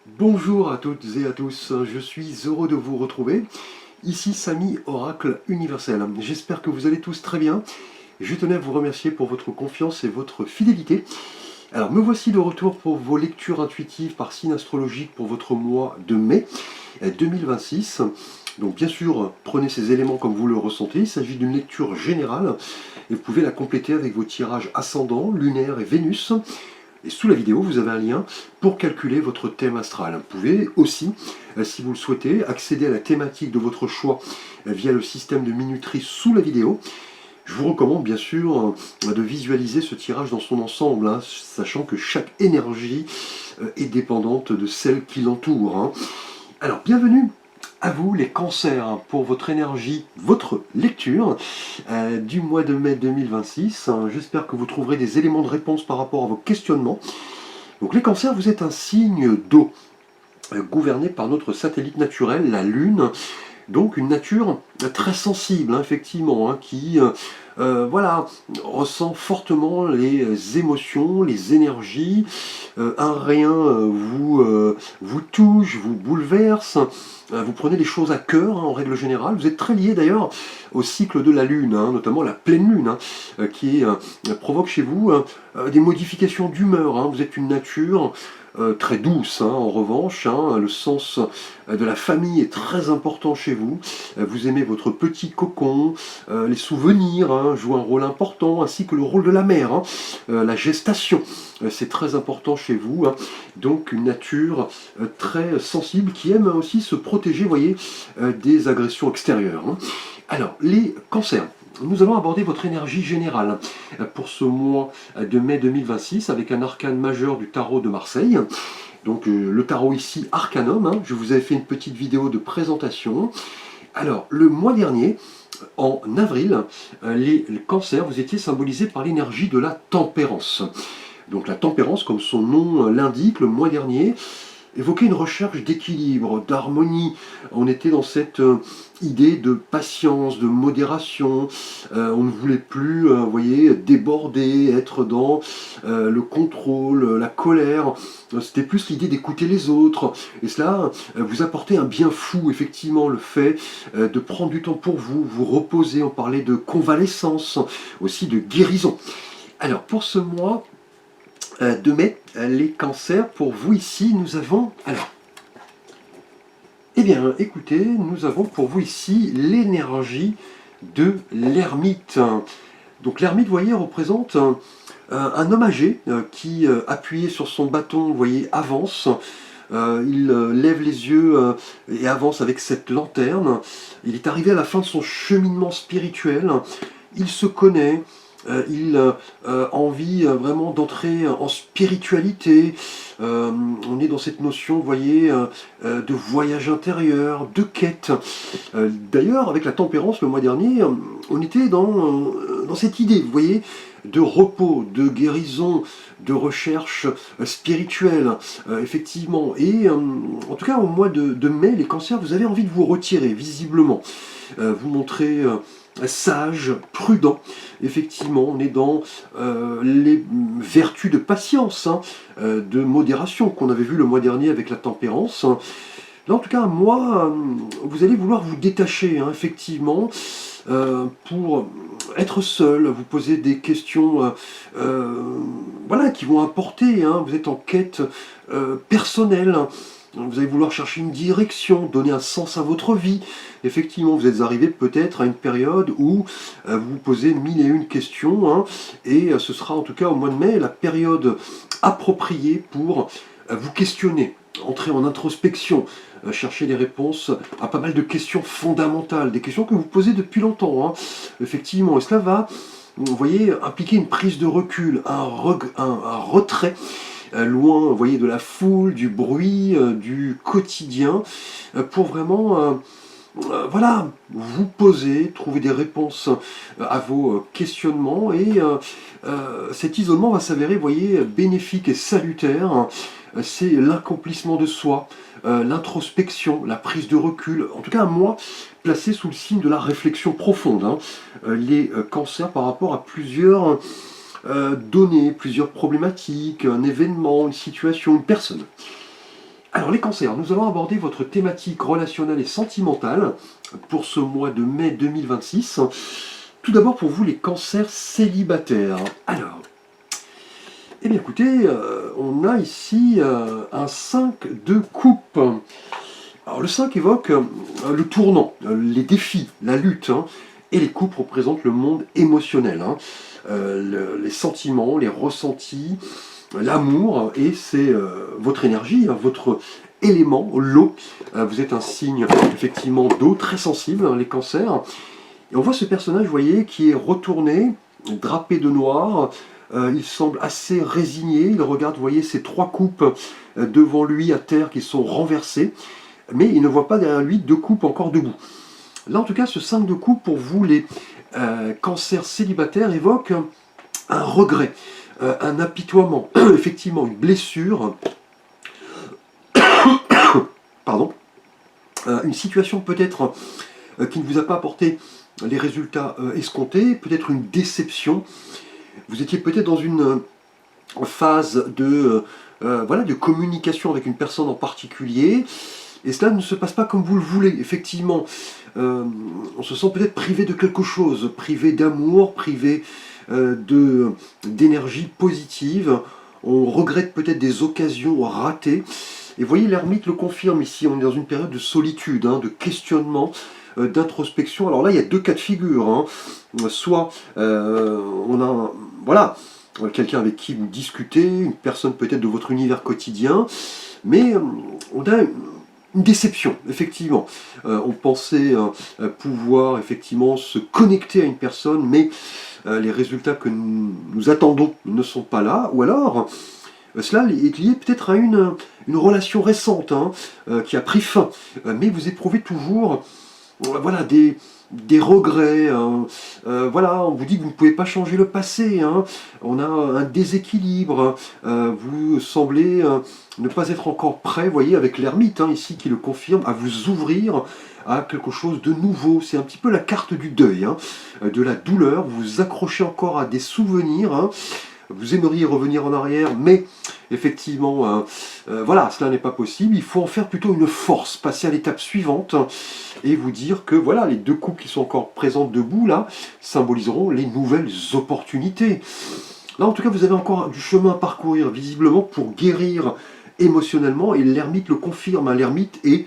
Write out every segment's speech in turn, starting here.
Bonjour à toutes et à tous, je suis heureux de vous retrouver. Ici Samy, Oracle Universel. J'espère que vous allez tous très bien. Je tenais à vous remercier pour votre confiance et votre fidélité. Alors me voici de retour pour vos lectures intuitives par signe astrologique pour votre mois de mai 2026. Donc bien sûr, prenez ces éléments comme vous le ressentez. Il s'agit d'une lecture générale et vous pouvez la compléter avec vos tirages ascendant, lunaire et Vénus. Et sous la vidéo, vous avez un lien pour calculer votre thème astral. Vous pouvez aussi, si vous le souhaitez, accéder à la thématique de votre choix via le système de minuterie sous la vidéo. Je vous recommande bien sûr de visualiser ce tirage dans son ensemble, sachant que chaque énergie est dépendante de celle qui l'entoure. Alors, bienvenue à vous les cancers pour votre énergie, votre lecture du mois de mai 2026. J'espère que vous trouverez des éléments de réponse par rapport à vos questionnements. Donc les cancers, vous êtes un signe d'eau, gouverné par notre satellite naturel, la Lune. Donc une nature très sensible, effectivement, qui voilà, ressent fortement les émotions, les énergies. Un rien vous touche, vous bouleverse. Vous prenez les choses à cœur, en règle générale. Vous êtes très lié d'ailleurs au cycle de la Lune, notamment la pleine Lune, qui provoque chez vous des modifications d'humeur. Vous êtes une nature très douce, en revanche. Le sens de la famille est très important chez vous. Vous aimez votre petit cocon, les souvenirs jouent un rôle important, ainsi que le rôle de la mère, la gestation. C'est très important chez vous. Donc une nature très sensible qui aime aussi se protéger, vous voyez, des agressions extérieures. Alors, les cancers. Nous allons aborder votre énergie générale pour ce mois de mai 2026 avec un arcane majeur du tarot de Marseille. Donc le tarot ici, Arcanum. Je vous avais fait une petite vidéo de présentation. Alors, le mois dernier, en avril, les cancers, vous étiez symbolisés par l'énergie de la tempérance. Donc la tempérance, comme son nom l'indique, le mois dernier, évoquait une recherche d'équilibre, d'harmonie. On était dans cette idée de patience, de modération. On ne voulait plus, vous voyez, déborder, être dans le contrôle, la colère. C'était plus l'idée d'écouter les autres. Et cela vous apportait un bien fou, effectivement, le fait de prendre du temps pour vous, vous reposer. On parlait de convalescence, aussi de guérison. Alors, pour ce mois de mai, les cancers, pour vous ici, nous avons... Alors, eh bien, écoutez, nous avons pour vous ici l'énergie de l'ermite. Donc l'ermite, vous voyez, représente un homme âgé qui, appuyé sur son bâton, vous voyez, avance. Il lève les yeux et avance avec cette lanterne. Il est arrivé à la fin de son cheminement spirituel. Il se connaît. Il a envie vraiment d'entrer en spiritualité. On est dans cette notion, vous voyez, de voyage intérieur, de quête. D'ailleurs, avec la tempérance le mois dernier, on était dans cette idée, vous voyez, de repos, de guérison, de recherche spirituelle, effectivement. Et en tout cas, au mois de mai, les cancers, vous avez envie de vous retirer, visiblement. Vous montrez sage, prudent. Effectivement, on est dans les vertus de patience, de modération qu'on avait vu le mois dernier avec la tempérance. Là, en tout cas, moi, vous allez vouloir vous détacher, effectivement, pour être seul, vous poser des questions voilà, qui vont apporter. Vous êtes en quête personnelle. Vous allez vouloir chercher une direction, donner un sens à votre vie. Effectivement, vous êtes arrivé peut-être à une période où vous vous posez mille et une questions, et ce sera en tout cas au mois de mai la période appropriée pour vous questionner, entrer en introspection, chercher des réponses à pas mal de questions fondamentales, des questions que vous posez depuis longtemps, effectivement. Et cela va, vous voyez, impliquer une prise de recul, un retrait, loin, vous voyez, de la foule, du bruit, du quotidien, pour vraiment, voilà, vous poser, trouver des réponses à vos questionnements, et cet isolement va s'avérer, vous voyez, bénéfique et salutaire. C'est l'accomplissement de soi, l'introspection, la prise de recul, en tout cas un mois placé sous le signe de la réflexion profonde. Les cancers par rapport à plusieurs données, plusieurs problématiques, un événement, une situation, une personne. Alors les cancers, nous allons aborder votre thématique relationnelle et sentimentale pour ce mois de mai 2026. Tout d'abord pour vous les cancers célibataires. Alors, eh bien écoutez, on a ici un 5 de coupe. Alors le 5 évoque le tournant, les défis, la lutte, hein, et les coupes représentent le monde émotionnel, hein, les sentiments, les ressentis, l'amour, et c'est votre énergie, hein, votre élément, l'eau. Vous êtes un signe effectivement d'eau, très sensible, hein, les cancers. Et on voit ce personnage, vous voyez, qui est retourné, drapé de noir. Il semble assez résigné, il regarde, vous voyez, ces 3 coupes devant lui à terre qui sont renversées, mais il ne voit pas derrière lui 2 coupes encore debout. Là, en tout cas, ce 5 de coupe, pour vous, les cancers célibataires, évoque un regret, un apitoiement, effectivement, une blessure, pardon, une situation peut-être qui ne vous a pas apporté les résultats escomptés, peut-être une déception. Vous étiez peut-être dans une phase de, voilà, de communication avec une personne en particulier, et cela ne se passe pas comme vous le voulez. Effectivement, on se sent peut-être privé de quelque chose, privé d'amour, privé d'énergie positive. On regrette peut-être des occasions ratées. Et vous voyez, l'ermite le confirme ici, on est dans une période de solitude, hein, de questionnement, d'introspection. Alors là, il y a 2 cas de figure, hein. Soit on a, voilà, quelqu'un avec qui vous discutez, une personne peut-être de votre univers quotidien, mais on a une déception, effectivement. On pensait pouvoir effectivement se connecter à une personne, mais les résultats que nous attendons ne sont pas là, ou alors cela est lié peut-être à une relation récente, hein, qui a pris fin, mais vous éprouvez toujours voilà, des regrets, hein. Voilà, on vous dit que vous ne pouvez pas changer le passé, hein. On a un déséquilibre, vous semblez ne pas être encore prêt, vous voyez, avec l'ermite, hein, ici, qui le confirme, à vous ouvrir à quelque chose de nouveau. C'est un petit peu la carte du deuil, hein, de la douleur. Vous vous accrochez encore à des souvenirs, hein. Vous aimeriez revenir en arrière, mais effectivement, voilà, cela n'est pas possible. Il faut en faire plutôt une force, passer à l'étape suivante et vous dire que voilà, les 2 coupes qui sont encore présentes debout là symboliseront les nouvelles opportunités. Là, en tout cas, vous avez encore du chemin à parcourir visiblement pour guérir émotionnellement, et l'ermite le confirme. L'ermite est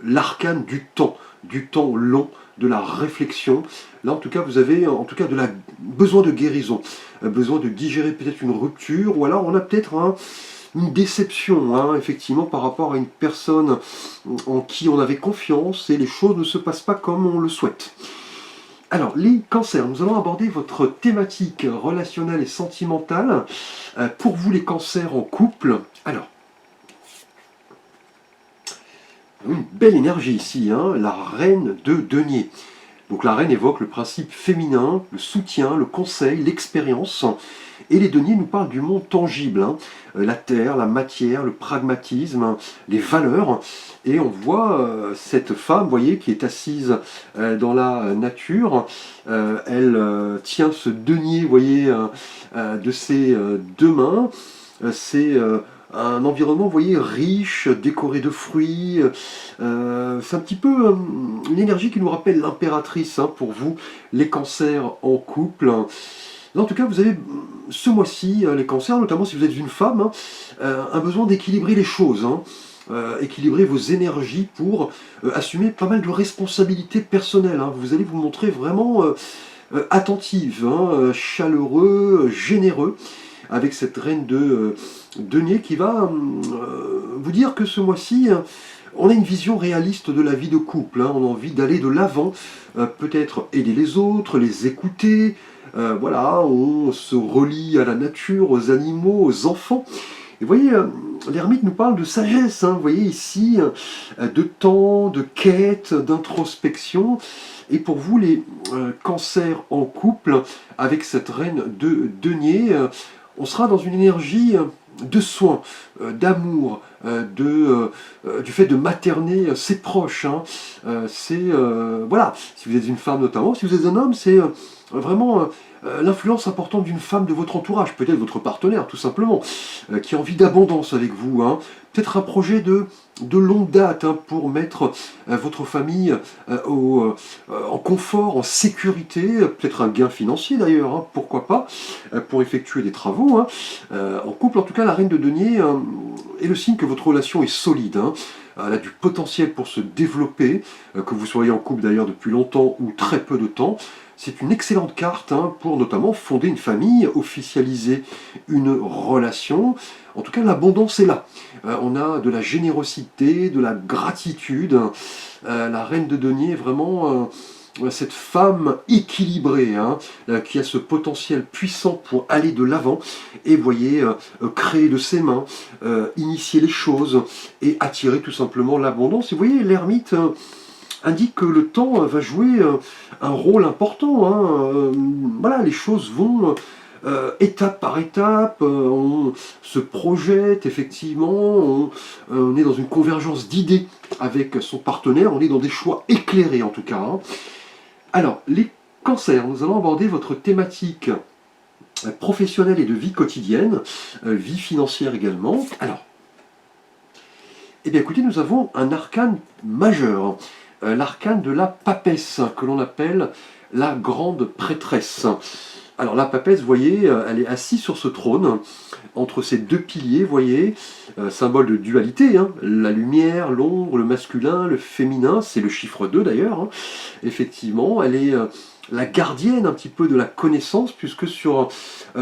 l'arcane du temps long, de la réflexion. Là, en tout cas, vous avez en tout cas besoin de guérison, besoin de digérer peut-être une rupture, ou alors on a peut-être une déception, hein, effectivement, par rapport à une personne en qui on avait confiance, et les choses ne se passent pas comme on le souhaite. Alors, les cancers, nous allons aborder votre thématique relationnelle et sentimentale. Pour vous, les cancers en couple, alors, une belle énergie ici, hein, la reine de denier. Donc la reine évoque le principe féminin, le soutien, le conseil, l'expérience. Et les deniers nous parlent du monde tangible, hein, la terre, la matière, le pragmatisme, les valeurs. Et on voit cette femme, vous voyez, qui est assise dans la nature. Elle tient ce denier, vous voyez, de ses 2 mains. C'est un environnement, vous voyez, riche, décoré de fruits. C'est un petit peu une énergie qui nous rappelle l'impératrice, hein, pour vous, les cancers en couple. En tout cas, vous avez ce mois-ci, les cancers, notamment si vous êtes une femme, hein, un besoin d'équilibrer les choses, hein, équilibrer vos énergies pour assumer pas mal de responsabilités personnelles, hein. Vous allez vous montrer vraiment attentive, hein, chaleureux, généreux, avec cette reine de denier qui va vous dire que ce mois-ci, on a une vision réaliste de la vie de couple, hein. On a envie d'aller de l'avant, peut-être aider les autres, les écouter. Voilà, on se relie à la nature, aux animaux, aux enfants. Et vous voyez, l'ermite nous parle de sagesse, hein. Vous voyez ici, de temps, de quête, d'introspection. Et pour vous, les cancers en couple, avec cette reine de denier, on sera dans une énergie de soin, d'amour, du fait de materner ses proches. Hein. Voilà, si vous êtes une femme notamment, si vous êtes un homme, c'est vraiment l'influence importante d'une femme de votre entourage, peut-être votre partenaire tout simplement, qui a envie d'abondance avec vous. Hein. Peut-être un projet de longue date hein, pour mettre votre famille en confort, en sécurité, peut-être un gain financier d'ailleurs, hein, pourquoi pas, pour effectuer des travaux. Hein. En couple, en tout cas, la reine de denier est le signe que votre relation est solide. Hein. Elle a du potentiel pour se développer, que vous soyez en couple d'ailleurs depuis longtemps ou très peu de temps. C'est une excellente carte hein, pour notamment fonder une famille, officialiser une relation. En tout cas, l'abondance est là. On a de la générosité, de la gratitude. La reine de denier est vraiment cette femme équilibrée, hein, qui a ce potentiel puissant pour aller de l'avant et, voyez, créer de ses mains, initier les choses et attirer tout simplement l'abondance. Et vous voyez, l'ermite indique que le temps va jouer un rôle important. Hein. Voilà, les choses vont étape par étape, on se projette effectivement, on est dans une convergence d'idées avec son partenaire, on est dans des choix éclairés en tout cas. Hein. Alors, les cancers, nous allons aborder votre thématique professionnelle et de vie quotidienne, vie financière également. Alors, eh bien écoutez, nous avons un arcane majeur, l'arcane de la papesse, que l'on appelle la grande prêtresse. Alors la papesse, vous voyez, elle est assise sur ce trône, entre ces deux piliers, vous voyez, symbole de dualité, hein, la lumière, l'ombre, le masculin, le féminin, c'est le chiffre 2 d'ailleurs. Hein. Effectivement, elle est la gardienne un petit peu de la connaissance, puisque sur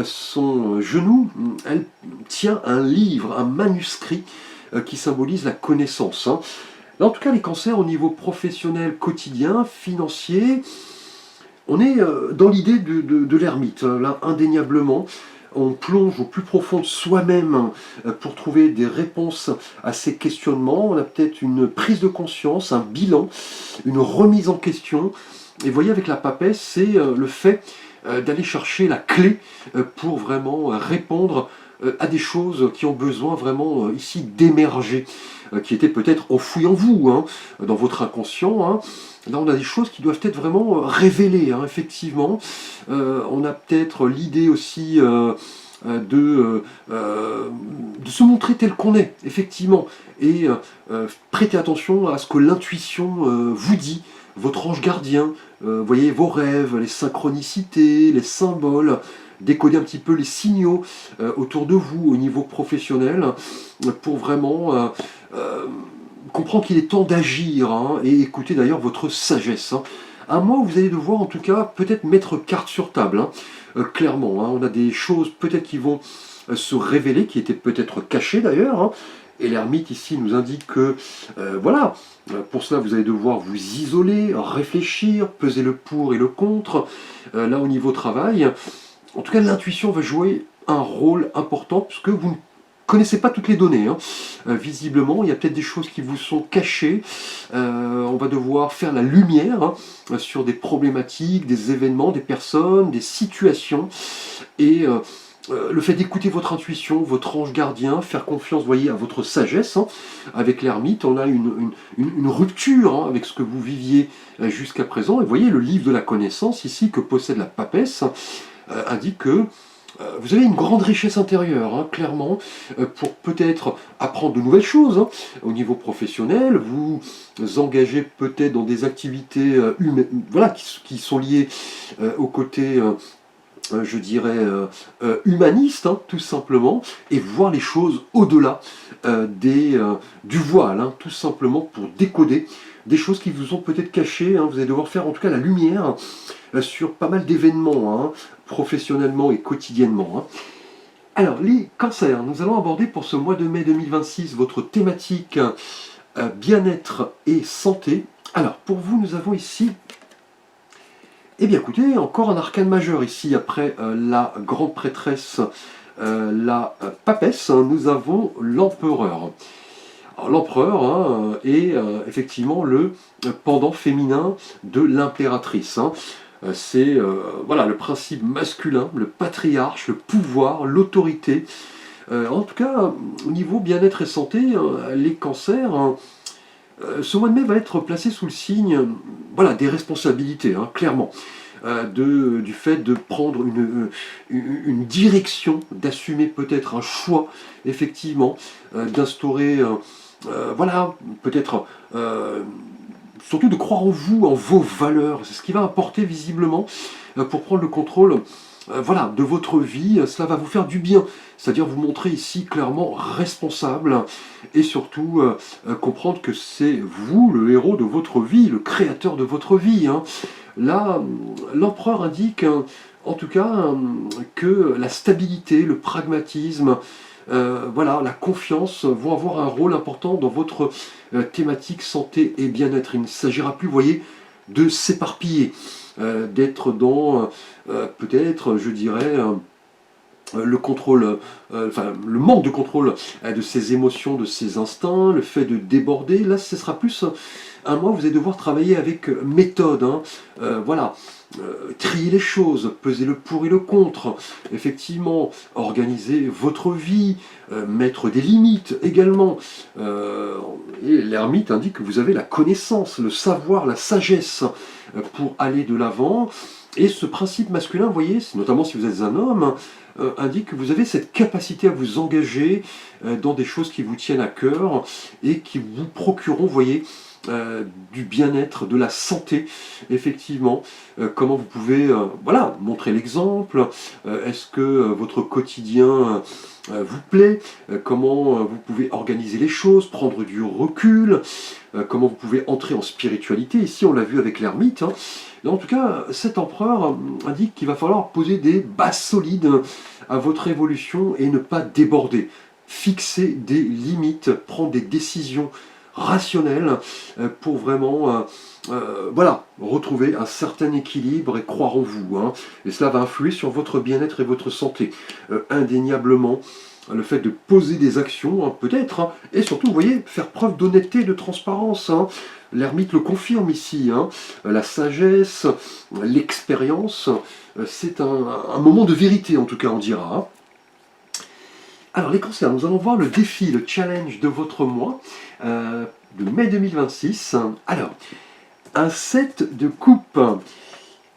son genou, elle tient un livre, un manuscrit, qui symbolise la connaissance. Hein. Là, en tout cas, les cancers au niveau professionnel, quotidien, financier, on est dans l'idée de l'ermite, là, indéniablement. On plonge au plus profond de soi-même pour trouver des réponses à ces questionnements. On a peut-être une prise de conscience, un bilan, une remise en question. Et vous voyez, avec la papesse, c'est le fait d'aller chercher la clé pour vraiment répondre à des choses qui ont besoin vraiment ici d'émerger, qui étaient peut-être enfouies en vous, hein, dans votre inconscient. Hein. Là, on a des choses qui doivent être vraiment révélées, hein, effectivement. On a peut-être l'idée aussi de se montrer tel qu'on est, effectivement, et prêtez attention à ce que l'intuition vous dit, votre ange gardien, voyez vos rêves, les synchronicités, les symboles, décoder un petit peu les signaux autour de vous au niveau professionnel pour vraiment comprendre qu'il est temps d'agir hein, et écouter d'ailleurs votre sagesse. Hein. Un mois où vous allez devoir en tout cas peut-être mettre carte sur table, hein, clairement. Hein, on a des choses peut-être qui vont se révéler, qui étaient peut-être cachées d'ailleurs. Hein, et l'ermite ici nous indique que, voilà, pour cela vous allez devoir vous isoler, réfléchir, peser le pour et le contre. Là au niveau travail, en tout cas l'intuition va jouer un rôle important puisque vous ne connaissez pas toutes les données. Hein. Visiblement, il y a peut-être des choses qui vous sont cachées. On va devoir faire la lumière hein, sur des problématiques, des événements, des personnes, des situations. Et le fait d'écouter votre intuition, votre ange gardien, faire confiance, voyez, à votre sagesse. Hein. Avec l'ermite, on a une rupture hein, avec ce que vous viviez jusqu'à présent. Et vous voyez, le livre de la connaissance, ici, que possède la papesse, indique que vous avez une grande richesse intérieure, hein, clairement, pour peut-être apprendre de nouvelles choses hein, au niveau professionnel, vous engagez peut-être dans des activités voilà, qui sont liées au côté, je dirais, humaniste, hein, tout simplement, et voir les choses au-delà du voile, hein, tout simplement pour décoder des choses qui vous ont peut-être cachées. Hein, vous allez devoir faire en tout cas la lumière sur pas mal d'événements, hein, professionnellement et quotidiennement. Hein. Alors, les cancers, nous allons aborder pour ce mois de mai 2026 votre thématique bien-être et santé. Alors, pour vous, nous avons ici, eh bien écoutez, encore un arcane majeur ici, après la grande prêtresse, la papesse, hein, nous avons l'empereur. L'empereur hein, est effectivement le pendant féminin de l'impératrice. Hein. C'est voilà, le principe masculin, le patriarche, le pouvoir, l'autorité, En tout cas, au niveau bien-être et santé, les cancers, ce mois de mai va être placé sous le signe voilà, des responsabilités, hein, clairement. Du fait de prendre une direction, d'assumer peut-être un choix, effectivement, d'instaurer, voilà, peut-être, surtout de croire en vous, en vos valeurs. C'est ce qui va apporter visiblement pour prendre le contrôle voilà, de votre vie. Cela va vous faire du bien, c'est-à-dire vous montrer ici clairement responsable et surtout comprendre que c'est vous le héros de votre vie, le créateur de votre vie, hein. Là, l'empereur indique en tout cas que la stabilité, le pragmatisme, voilà, la confiance vont avoir un rôle important dans votre thématique santé et bien-être. Il ne s'agira plus, vous voyez, de s'éparpiller, d'être dans peut-être, je dirais, le contrôle, enfin le manque de contrôle de ses émotions, de ses instincts, le fait de déborder. Là, ce sera plus un mois où vous allez devoir travailler avec méthode, hein. Voilà, trier les choses, peser le pour et le contre, effectivement, organiser votre vie, mettre des limites également. Et l'ermite indique que vous avez la connaissance, le savoir, la sagesse pour aller de l'avant. Et ce principe masculin, vous voyez, notamment si vous êtes un homme, indique que vous avez cette capacité à vous engager dans des choses qui vous tiennent à cœur et qui vous procureront, vous voyez, du bien-être, de la santé, effectivement. Comment vous pouvez voilà, montrer l'exemple. Est-ce que votre quotidien vous plaît, comment vous pouvez organiser les choses, prendre du recul, comment vous pouvez entrer en spiritualité. Ici, on l'a vu avec l'ermite, hein. Là, en tout cas, cet empereur indique qu'il va falloir poser des bases solides à votre évolution et ne pas déborder. Fixer des limites, prendre des décisions rationnelles pour vraiment voilà, retrouver un certain équilibre et croire en vous, hein. Et cela va influer sur votre bien-être et votre santé. Indéniablement, le fait de poser des actions, hein, peut-être, hein, et surtout, vous voyez, faire preuve d'honnêteté, de transparence, hein. L'ermite le confirme ici, hein. La sagesse, l'expérience, c'est un moment de vérité, en tout cas, on dira, hein. Alors, les cancers, nous allons voir le défi, le challenge de votre mois de mai 2026. Alors, un 7 de coupe.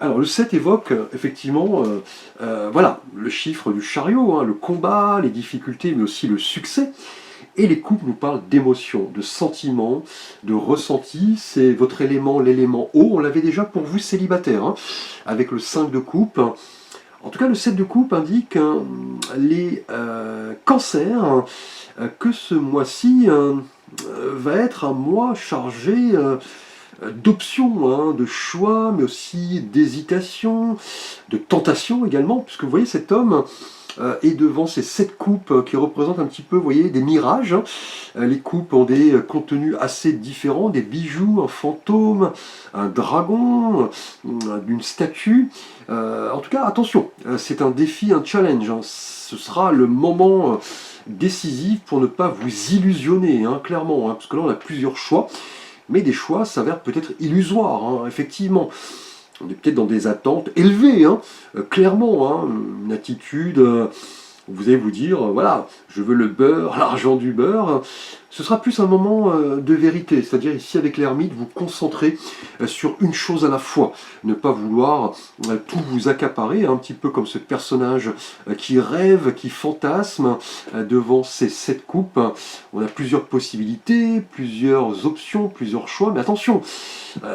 Alors, le 7 évoque effectivement voilà, le chiffre du chariot, hein, le combat, les difficultés, mais aussi le succès. Et les coupes nous parlent d'émotions, de sentiments, de ressentis. C'est votre élément, l'élément eau. On l'avait déjà pour vous célibataire, hein, avec le 5 de coupe. En tout cas, le 7 de coupe indique les cancers que ce mois-ci va être un mois chargé d'options, hein, de choix, mais aussi d'hésitation, de tentation également, puisque vous voyez cet homme est devant ces 7 coupes qui représentent un petit peu, vous voyez, des mirages, hein. Les coupes ont des contenus assez différents, des bijoux, un fantôme, un dragon, une statue. En tout cas, attention, c'est un défi, un challenge, hein. Ce sera le moment décisif pour ne pas vous illusionner, hein, clairement, hein, parce que là on a plusieurs choix, mais des choix s'avèrent peut-être illusoires, hein, effectivement. On est peut-être dans des attentes élevées, hein, clairement, hein, une attitude, vous allez vous dire, voilà, je veux le beurre, l'argent du beurre. Ce sera plus un moment de vérité, c'est-à-dire ici avec l'ermite, vous concentrez sur une chose à la fois, ne pas vouloir tout vous accaparer, un petit peu comme ce personnage qui rêve, qui fantasme devant ces 7 coupes. On a plusieurs possibilités, plusieurs options, plusieurs choix, mais attention,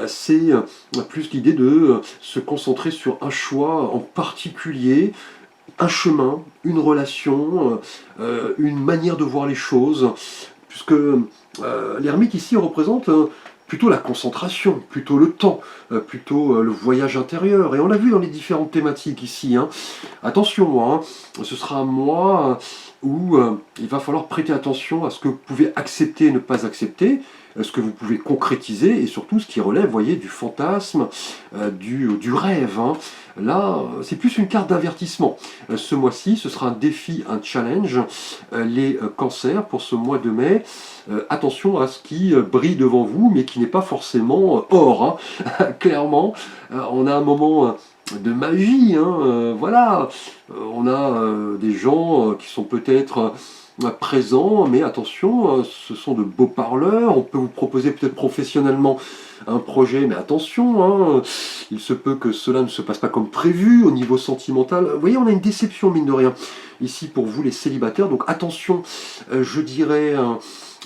c'est plus l'idée de se concentrer sur un choix en particulier, un chemin, une relation, une manière de voir les choses, puisque l'ermite ici représente plutôt la concentration, plutôt le temps, plutôt le voyage intérieur, et on l'a vu dans les différentes thématiques ici, hein. Attention, hein, ce sera un mois où il va falloir prêter attention à ce que vous pouvez accepter et ne pas accepter, ce que vous pouvez concrétiser, et surtout ce qui relève, vous voyez, du fantasme, du rêve, hein. Là, c'est plus une carte d'avertissement. Ce mois-ci, ce sera un défi, un challenge. Les cancers, pour ce mois de mai, attention à ce qui brille devant vous, mais qui n'est pas forcément or, hein. Clairement, on a un moment de magie, hein, voilà. On a des gens qui sont peut-être présents, mais attention, ce sont de beaux parleurs. On peut vous proposer peut-être professionnellement un projet, mais attention, hein, il se peut que cela ne se passe pas comme prévu au niveau sentimental. Vous voyez, on a une déception, mine de rien, ici pour vous les célibataires. Donc attention, je dirais,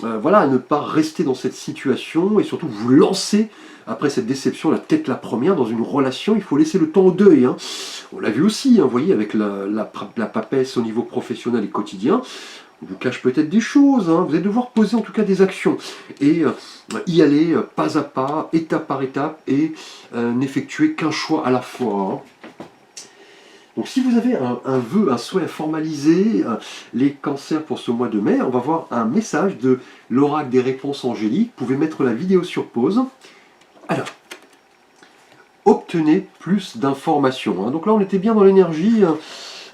voilà, à ne pas rester dans cette situation et surtout vous lancer après cette déception, la tête la première, dans une relation. Il faut laisser le temps au deuil, hein. On l'a vu aussi, hein, vous voyez, avec la papesse au niveau professionnel et quotidien. On vous cache peut-être des choses, hein. Vous allez devoir poser en tout cas des actions et y aller pas à pas, étape par étape et n'effectuer qu'un choix à la fois, hein. Donc si vous avez un vœu, un souhait à formaliser, les cancers pour ce mois de mai, on va voir un message de l'oracle des réponses angéliques. Vous pouvez mettre la vidéo sur pause. Alors, obtenez plus d'informations, hein. Donc là, on était bien dans l'énergie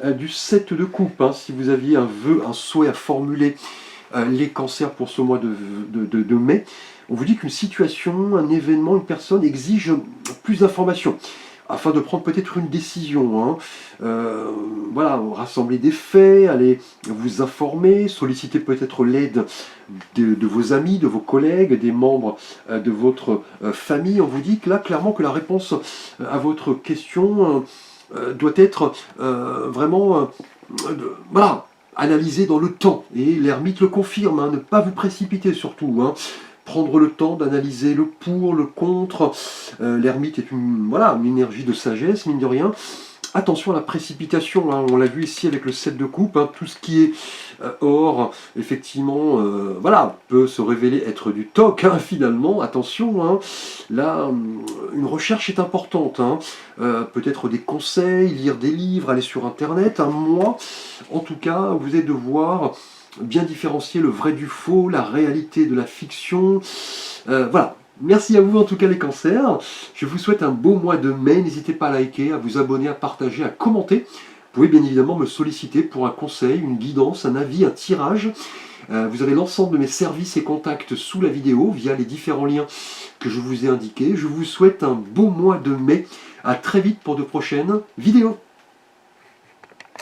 du 7 de coupe, hein. Si vous aviez un vœu, un souhait à formuler, les cancers pour ce mois de mai, on vous dit qu'une situation, un événement, une personne exige plus d'informations afin de prendre peut-être une décision, hein. Voilà, rassembler des faits, aller vous informer, solliciter peut-être l'aide de vos amis, de vos collègues, des membres de votre famille. On vous dit que là, clairement, que la réponse à votre question doit être vraiment voilà, analysée dans le temps. Et l'ermite le confirme, hein, ne pas vous précipiter surtout, hein. Prendre le temps d'analyser le pour, le contre. L'ermite est voilà, une énergie de sagesse, mine de rien. Attention à la précipitation, hein, on l'a vu ici avec le 7 de coupe, hein, tout ce qui est or, effectivement, voilà, peut se révéler être du toc, hein, finalement. Attention, hein, là, une recherche est importante, hein, peut-être des conseils, lire des livres, aller sur Internet. Hein, moi, en tout cas, vous allez devoir bien différencier le vrai du faux, la réalité de la fiction. Voilà. Merci à vous en tout cas les cancers. Je vous souhaite un beau mois de mai. N'hésitez pas à liker, à vous abonner, à partager, à commenter. Vous pouvez bien évidemment me solliciter pour un conseil, une guidance, un avis, un tirage. Vous avez l'ensemble de mes services et contacts sous la vidéo via les différents liens que je vous ai indiqués. Je vous souhaite un beau mois de mai. À très vite pour de prochaines vidéos.